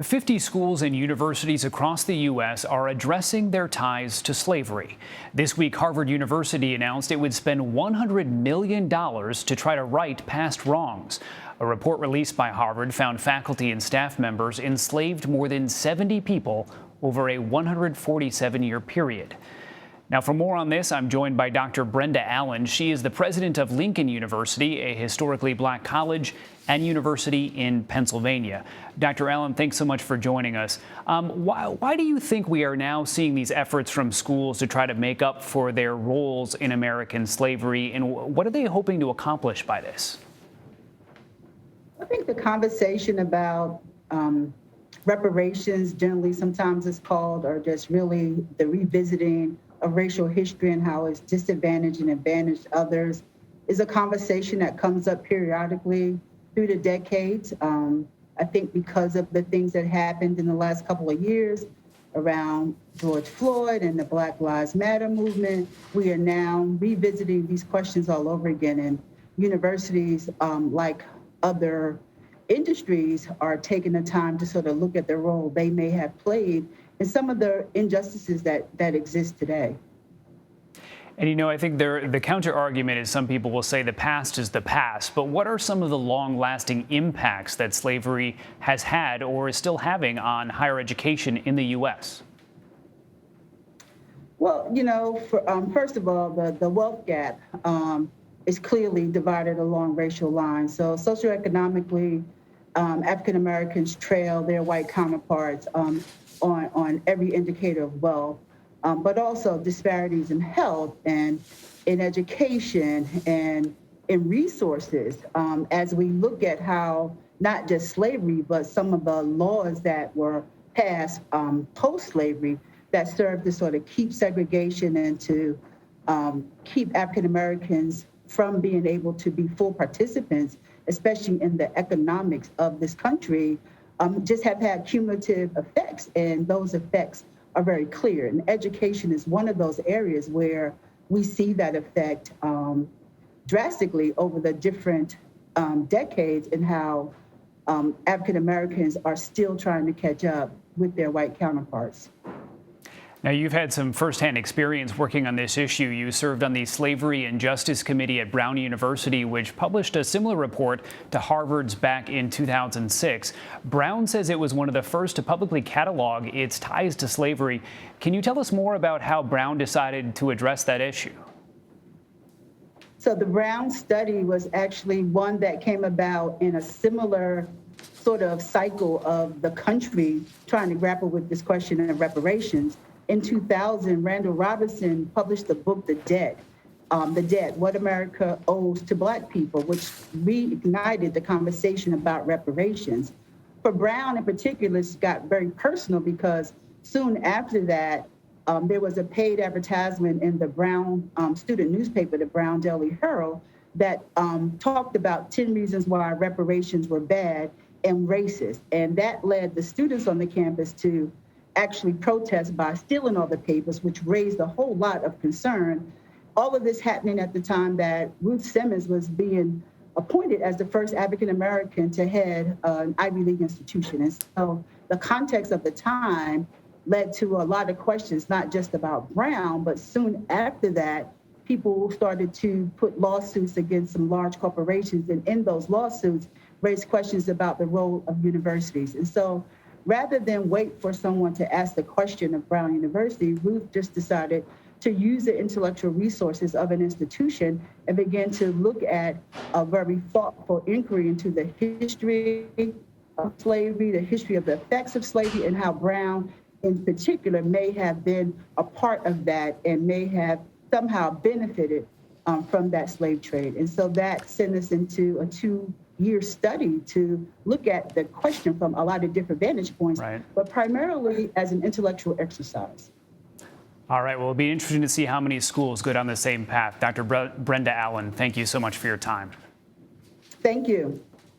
50 schools and universities across the U.S. are addressing their ties to slavery. This week, Harvard University announced it would spend $100 million to try to right past wrongs. A report released by Harvard found faculty and staff members enslaved more than 70 people over a 147-year period. Now, for more on this, I'm joined by Dr. Brenda Allen. She is the president of Lincoln University, a historically black college and university in Pennsylvania. Dr. Allen, thanks so much for joining us. Why do you think we are now seeing these efforts from schools to try to make up for their roles in American slavery, and what are they hoping to accomplish by this? I think the conversation about reparations, generally sometimes it's called, or just really the revisiting of racial history and how it's disadvantaged and advantaged others, is a conversation that comes up periodically through the decades. I think because of the things that happened in the last couple of years around George Floyd and the Black Lives Matter movement, we are now revisiting these questions all over again. And universities, like other industries, are taking the time to sort of look at the role they may have played in some of the injustices that exist today. And, you know, I think the counter argument is some people will say the past is the past, but what are some of the long-lasting impacts that slavery has had or is still having on higher education in the U.S.? Well, you know, first of all, the wealth gap is clearly divided along racial lines. So socioeconomically, African Americans trail their white counterparts on every indicator of wealth. But also disparities in health and in education and in resources, as we look at how not just slavery, but some of the laws that were passed post-slavery that served to sort of keep segregation and to keep African Americans from being able to be full participants, especially in the economics of this country, just have had cumulative effects, and those effects are very clear. And education is one of those areas where we see that effect drastically over the different decades, and how African Americans are still trying to catch up with their white counterparts. Now, you've had some firsthand experience working on this issue. You served on the Slavery and Justice Committee at Brown University, which published a similar report to Harvard's back in 2006. Brown says it was one of the first to publicly catalog its ties to slavery. Can you tell us more about how Brown decided to address that issue? So the Brown study was actually one that came about in a similar sort of cycle of the country trying to grapple with this question of reparations. In 2000, Randall Robinson published the book, The Debt, What America Owes to Black People, which reignited the conversation about reparations. For Brown in particular, it got very personal because soon after that, there was a paid advertisement in the Brown student newspaper, the Brown Daily Herald, that talked about 10 reasons why reparations were bad and racist. And that led the students on the campus to actually protest by stealing all the papers, which raised a whole lot of concern. All of this happening at the time that Ruth Simmons was being appointed as the first African-American to head an Ivy League institution. And so the context of the time led to a lot of questions, not just about Brown, but soon after that, people started to put lawsuits against some large corporations, and in those lawsuits raised questions about the role of universities. And so rather than wait for someone to ask the question of Brown University, Ruth just decided to use the intellectual resources of an institution and begin to look at a very thoughtful inquiry into the history of slavery, the history of the effects of slavery, and how Brown in particular may have been a part of that and may have somehow benefited from that slave trade. And so that sent us into a two-year study to look at the question from a lot of different vantage points, right, but primarily as an intellectual exercise. All right, well, it'll be interesting to see how many schools go down the same path. Dr. Brenda Allen, thank you so much for your time. Thank you.